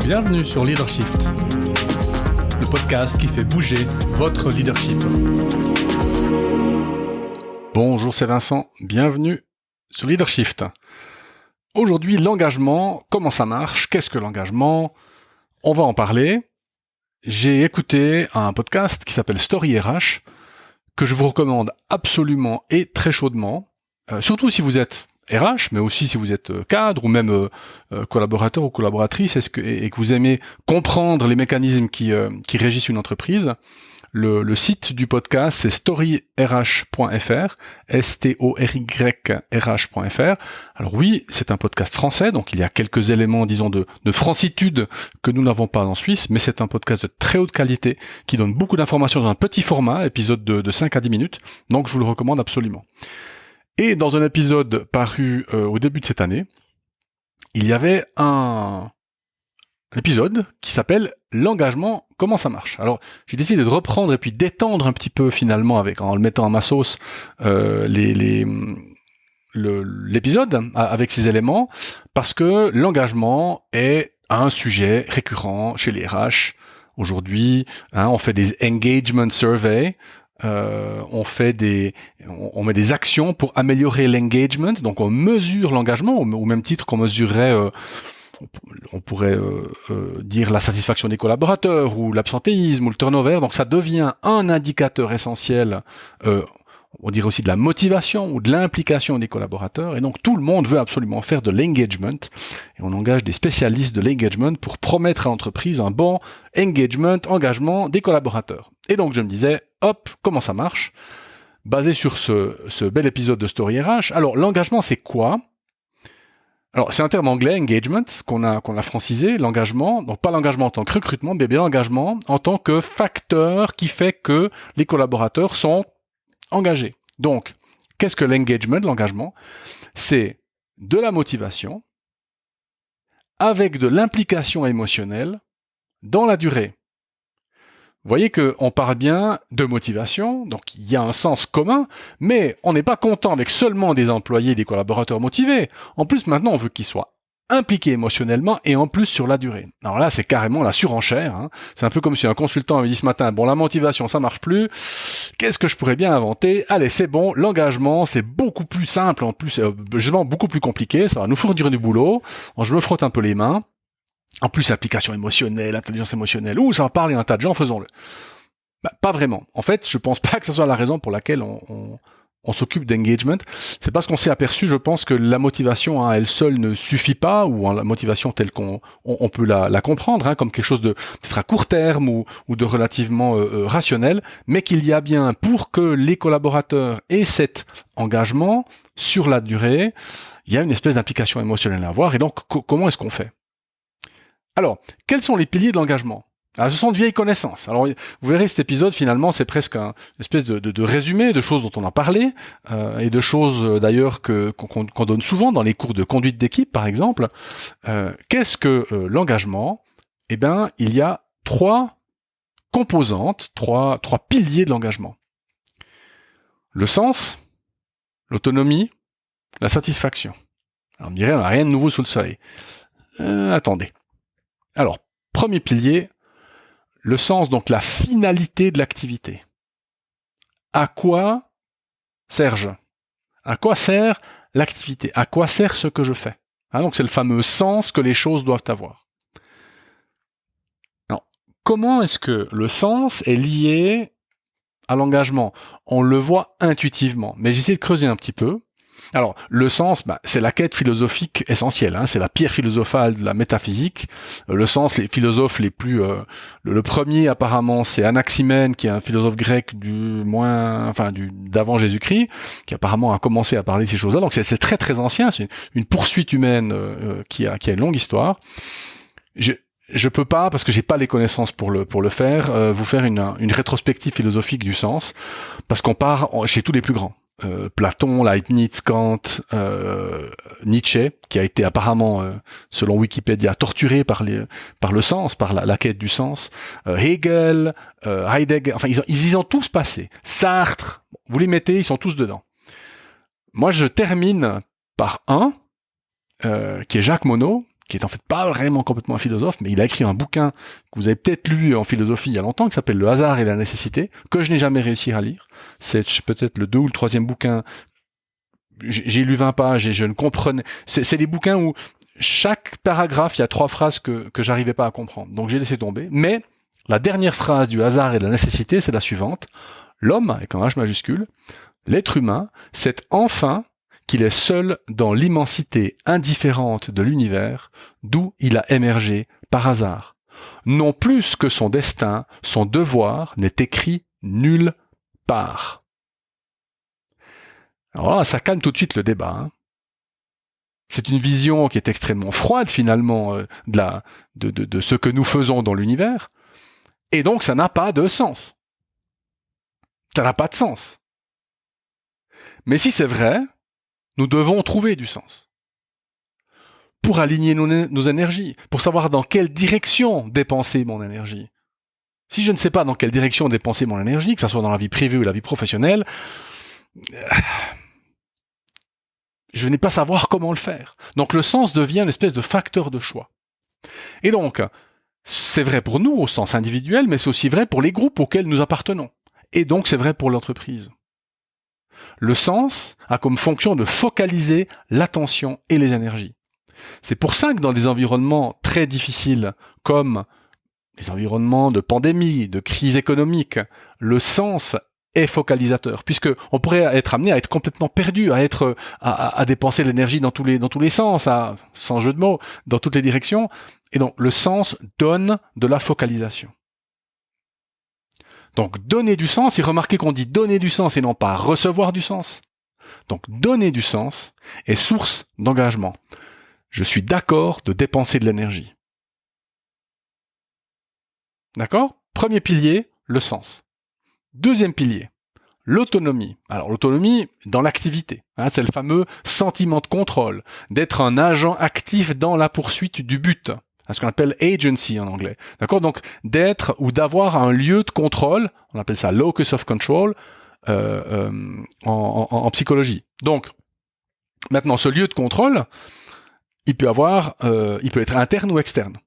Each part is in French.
Bienvenue sur Leadershift, le podcast qui fait bouger votre leadership. Bonjour, c'est Vincent, bienvenue sur Leadershift. Aujourd'hui, l'engagement, comment ça marche, qu'est-ce que l'engagement? On va en parler. J'ai écouté un podcast qui s'appelle Story RH, que je vous recommande absolument et très chaudement, surtout si vous êtes RH, mais aussi si vous êtes cadre ou même collaborateur ou collaboratrice et que vous aimez comprendre les mécanismes qui régissent une entreprise. Le site du podcast, c'est storyrh.fr, STORYRH.fr. Alors oui, c'est un podcast français, donc il y a quelques éléments, disons, de francitude que nous n'avons pas en Suisse, mais c'est un podcast de très haute qualité qui donne beaucoup d'informations dans un petit format, épisode de 5 à 10 minutes, donc je vous le recommande absolument. Et dans un épisode paru au début de cette année, il y avait un épisode qui s'appelle « L'engagement, comment ça marche ?» Alors, j'ai décidé de reprendre et puis d'étendre un petit peu finalement en le mettant à ma sauce l'épisode avec ces éléments, parce que l'engagement est un sujet récurrent chez les RH. Aujourd'hui, on fait des engagement surveys, on met des actions pour améliorer l'engagement, donc on mesure l'engagement au même titre qu'on mesurerait, on pourrait dire la satisfaction des collaborateurs ou l'absentéisme ou le turnover, donc ça devient un indicateur essentiel, on dirait aussi de la motivation ou de l'implication des collaborateurs, et donc tout le monde veut absolument faire de l'engagement, et on engage des spécialistes de l'engagement pour promettre à l'entreprise un bon engagement des collaborateurs. Et donc je me disais, hop, comment ça marche? Basé sur ce bel épisode de Story RH. Alors l'engagement, c'est quoi? Alors c'est un terme anglais, engagement, qu'on a francisé, l'engagement, donc pas l'engagement en tant que recrutement, mais bien l'engagement en tant que facteur qui fait que les collaborateurs sont engagés. Donc, qu'est-ce que l'engagement, l'engagement? C'est de la motivation avec de l'implication émotionnelle dans la durée. Vous voyez qu'on parle bien de motivation, donc il y a un sens commun, mais on n'est pas content avec seulement des employés, des collaborateurs motivés. En plus, maintenant, on veut qu'ils soient impliqués émotionnellement et en plus sur la durée. Alors là, c'est carrément la surenchère. C'est un peu comme si un consultant avait dit ce matin, bon, la motivation, ça marche plus. Qu'est-ce que je pourrais bien inventer? Allez, c'est bon, l'engagement, c'est beaucoup plus simple, en plus, justement, beaucoup plus compliqué. Ça va nous fournir du boulot. Je me frotte un peu les mains. En plus, application émotionnelle, intelligence émotionnelle, ça va parler à un tas de gens, faisons-le. Pas vraiment. En fait, je pense pas que ce soit la raison pour laquelle on s'occupe d'engagement. C'est parce qu'on s'est aperçu, je pense, que la motivation à elle seule ne suffit pas, ou la motivation telle qu'on peut la comprendre, comme quelque chose de peut-être à court terme ou de relativement rationnel, mais qu'il y a bien, pour que les collaborateurs aient cet engagement sur la durée, il y a une espèce d'implication émotionnelle à avoir. Et donc, comment est-ce qu'on fait? Alors, quels sont les piliers de l'engagement? Alors, ce sont de vieilles connaissances. Alors, vous verrez, cet épisode, finalement, c'est presque une espèce de résumé de choses dont on a parlé, et de choses, d'ailleurs, qu'on donne souvent dans les cours de conduite d'équipe, par exemple. Qu'est-ce que l'engagement? Eh bien, il y a trois composantes, trois piliers de l'engagement. Le sens, l'autonomie, la satisfaction. Alors, on me dirait, on n'a rien de nouveau sous le soleil. Attendez. Alors, premier pilier, le sens, donc la finalité de l'activité. À quoi sers-je? À quoi sert l'activité? À quoi sert ce que je fais? Donc c'est le fameux sens que les choses doivent avoir. Alors, comment est-ce que le sens est lié à l'engagement? On le voit intuitivement, mais j'essaie de creuser un petit peu. Alors, le sens, c'est la quête philosophique essentielle, c'est la pierre philosophale de la métaphysique. Le sens, les philosophes les plus... le premier, apparemment, c'est Anaximène, qui est un philosophe grec d'avant Jésus-Christ, qui apparemment a commencé à parler de ces choses-là. Donc, c'est très très ancien, c'est une poursuite humaine qui a une longue histoire. Je peux pas, parce que j'ai pas les connaissances pour le faire, vous faire une rétrospective philosophique du sens, parce qu'on part chez tous les plus grands. Platon, Leibniz, Kant, Nietzsche, qui a été apparemment, selon Wikipédia, torturé par le sens, par la quête du sens, Hegel, Heidegger, enfin ils y ont tous passé. Sartre, vous les mettez, ils sont tous dedans. Moi je termine par un, qui est Jacques Monod, qui est en fait pas vraiment complètement un philosophe, mais il a écrit un bouquin que vous avez peut-être lu en philosophie il y a longtemps, qui s'appelle Le hasard et la nécessité, que je n'ai jamais réussi à lire. C'est peut-être le 2 ou le 3e bouquin. J'ai lu 20 pages et je ne comprenais... C'est des bouquins où chaque paragraphe, il y a 3 phrases que j'arrivais pas à comprendre. Donc j'ai laissé tomber. Mais la dernière phrase du hasard et de la nécessité, c'est la suivante. L'homme, avec un H majuscule, l'être humain, sait enfin qu'il est seul dans l'immensité indifférente de l'univers, d'où il a émergé par hasard. Non plus que son destin, son devoir n'est écrit nulle part. Alors là, ça calme tout de suite le débat. Hein. C'est une vision qui est extrêmement froide finalement de ce que nous faisons dans l'univers, et donc ça n'a pas de sens. Ça n'a pas de sens. Mais si c'est vrai, nous devons trouver du sens. Pour aligner nos énergies, pour savoir dans quelle direction dépenser mon énergie. Si je ne sais pas dans quelle direction dépenser mon énergie, que ce soit dans la vie privée ou la vie professionnelle, je ne vais pas savoir comment le faire. Donc le sens devient une espèce de facteur de choix. Et donc, c'est vrai pour nous au sens individuel, mais c'est aussi vrai pour les groupes auxquels nous appartenons. Et donc c'est vrai pour l'entreprise. Le sens a comme fonction de focaliser l'attention et les énergies. C'est pour ça que dans des environnements très difficiles, comme les environnements de pandémie, de crise économique, le sens est focalisateur, puisque on pourrait être amené à être complètement perdu, à dépenser l'énergie dans tous les sens, sans jeu de mots, dans toutes les directions. Et donc le sens donne de la focalisation. Donc donner du sens, et remarquez qu'on dit donner du sens et non pas recevoir du sens. Donc donner du sens est source d'engagement. Je suis d'accord de dépenser de l'énergie. D'accord ? Premier pilier, le sens. Deuxième pilier, l'autonomie. Alors l'autonomie dans l'activité, c'est le fameux sentiment de contrôle, d'être un agent actif dans la poursuite du but. C'est ce qu'on appelle agency en anglais. D'accord ? Donc d'être ou d'avoir un lieu de contrôle, on appelle ça locus of control en psychologie. Donc maintenant ce lieu de contrôle, il peut être interne ou externe.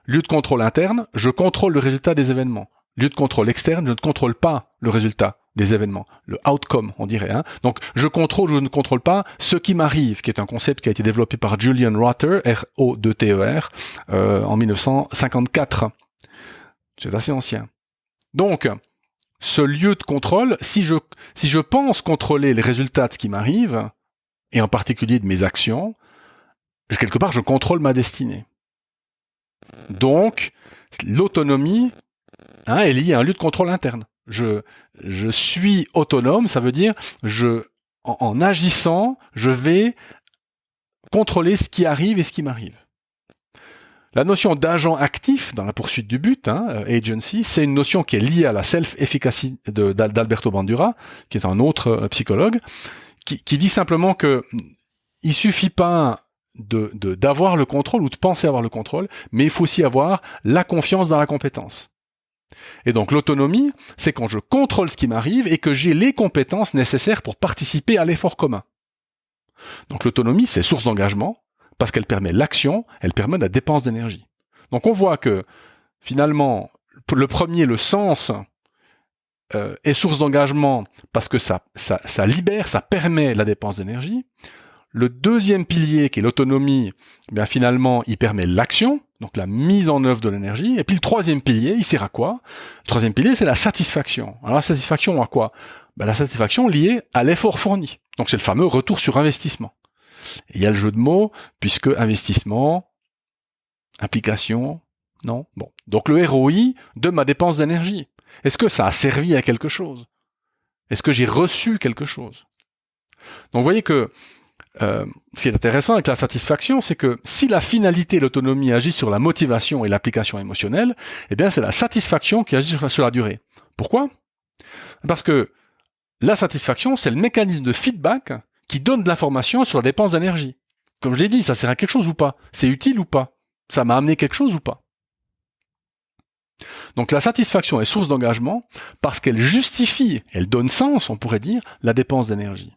Lieu de contrôle interne, je contrôle le résultat des événements. Lieu de contrôle externe, je ne contrôle pas le résultat des événements, le outcome, on dirait. Hein. Donc, je contrôle ou je ne contrôle pas ce qui m'arrive, qui est un concept qui a été développé par Julian Rother, R-O-2-T-E-R, en 1954. C'est assez ancien. Donc, ce lieu de contrôle, si je pense contrôler les résultats de ce qui m'arrive, et en particulier de mes actions, quelque part, je contrôle ma destinée. Donc, l'autonomie est liée à un lieu de contrôle interne. Je suis autonome, ça veut dire en agissant, je vais contrôler ce qui arrive et ce qui m'arrive. La notion d'agent actif dans la poursuite du but, agency, c'est une notion qui est liée à la self-efficacy d'Alberto Bandura, qui est un autre psychologue, qui dit simplement que il suffit pas d'avoir le contrôle ou de penser avoir le contrôle, mais il faut aussi avoir la confiance dans la compétence. Et donc l'autonomie, c'est quand je contrôle ce qui m'arrive et que j'ai les compétences nécessaires pour participer à l'effort commun. Donc l'autonomie, c'est source d'engagement, parce qu'elle permet l'action, elle permet la dépense d'énergie. Donc on voit que finalement, le premier, le sens, est source d'engagement parce que ça libère, ça permet la dépense d'énergie. Le deuxième pilier, qui est l'autonomie, bien finalement, il permet l'action, donc la mise en œuvre de l'énergie. Et puis le troisième pilier, il sert à quoi ? Le troisième pilier, c'est la satisfaction. Alors la satisfaction à quoi ? La satisfaction liée à l'effort fourni. Donc c'est le fameux retour sur investissement. Et il y a le jeu de mots, puisque investissement, implication, non ? Bon. Donc le ROI de ma dépense d'énergie. Est-ce que ça a servi à quelque chose ? Est-ce que j'ai reçu quelque chose ? Donc vous voyez que ce qui est intéressant avec la satisfaction, c'est que si la finalité de l'autonomie agit sur la motivation et l'application émotionnelle, eh bien c'est la satisfaction qui agit sur la durée. Pourquoi ? Parce que la satisfaction, c'est le mécanisme de feedback qui donne de l'information sur la dépense d'énergie. Comme je l'ai dit, ça sert à quelque chose ou pas ? C'est utile ou pas ? Ça m'a amené quelque chose ou pas ? Donc la satisfaction est source d'engagement parce qu'elle justifie, elle donne sens, on pourrait dire, la dépense d'énergie.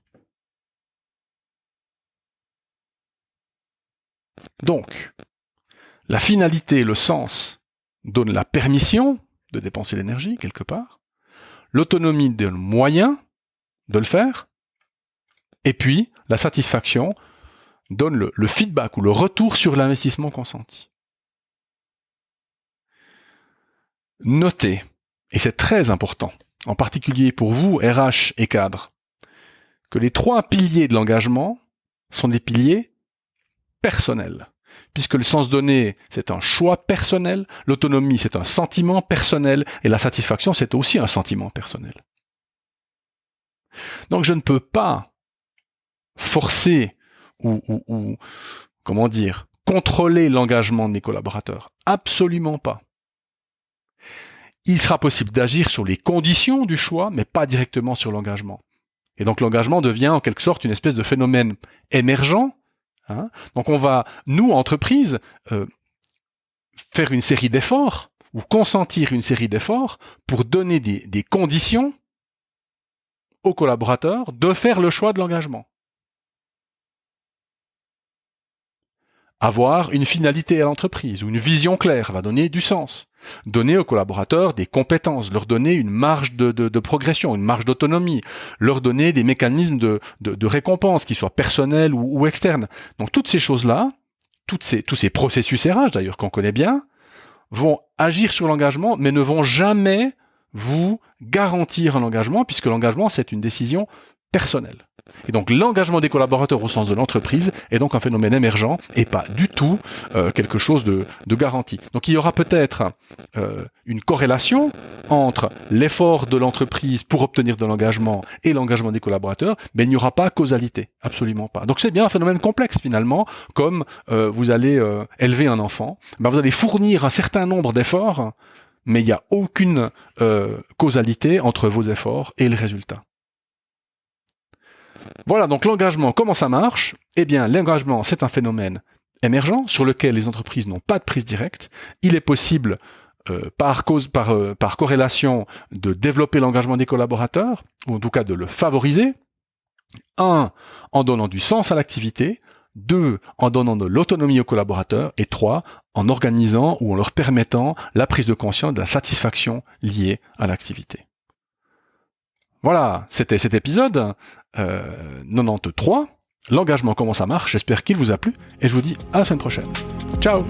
Donc, la finalité, le sens, donne la permission de dépenser l'énergie quelque part. L'autonomie donne le moyen de le faire. Et puis, la satisfaction donne le feedback ou le retour sur l'investissement consenti. Notez, et c'est très important, en particulier pour vous, RH et cadres, que les 3 piliers de l'engagement sont des piliers personnels. Puisque le sens donné, c'est un choix personnel, l'autonomie, c'est un sentiment personnel, et la satisfaction, c'est aussi un sentiment personnel. Donc je ne peux pas forcer ou comment dire, contrôler l'engagement de mes collaborateurs. Absolument pas. Il sera possible d'agir sur les conditions du choix, mais pas directement sur l'engagement. Et donc l'engagement devient en quelque sorte une espèce de phénomène émergent. Donc on va, nous, entreprises, faire une série d'efforts, ou consentir une série d'efforts pour donner des conditions aux collaborateurs de faire le choix de l'engagement. Avoir une finalité à l'entreprise ou une vision claire va donner du sens. Donner aux collaborateurs des compétences, leur donner une marge de progression, une marge d'autonomie, leur donner des mécanismes de récompense, qu'ils soient personnels ou externes. Donc toutes ces choses-là, tous ces processus RH d'ailleurs qu'on connaît bien, vont agir sur l'engagement, mais ne vont jamais vous garantir un engagement, puisque l'engagement, c'est une décision personnelle. Et donc l'engagement des collaborateurs au sens de l'entreprise est donc un phénomène émergent et pas du tout quelque chose de garanti. Donc il y aura peut-être une corrélation entre l'effort de l'entreprise pour obtenir de l'engagement et l'engagement des collaborateurs, mais il n'y aura pas causalité, absolument pas. Donc c'est bien un phénomène complexe finalement, comme vous allez élever un enfant, vous allez fournir un certain nombre d'efforts, mais il n'y a aucune causalité entre vos efforts et le résultat. Voilà, donc l'engagement, comment ça marche ? Eh bien, l'engagement, c'est un phénomène émergent sur lequel les entreprises n'ont pas de prise directe. Il est possible, par corrélation, de développer l'engagement des collaborateurs, ou en tout cas de le favoriser. 1, en donnant du sens à l'activité. 2, en donnant de l'autonomie aux collaborateurs. Et 3, en organisant ou en leur permettant la prise de conscience de la satisfaction liée à l'activité. Voilà, c'était cet épisode 93. L'engagement, comment ça marche ? J'espère qu'il vous a plu et je vous dis à la semaine prochaine. Ciao !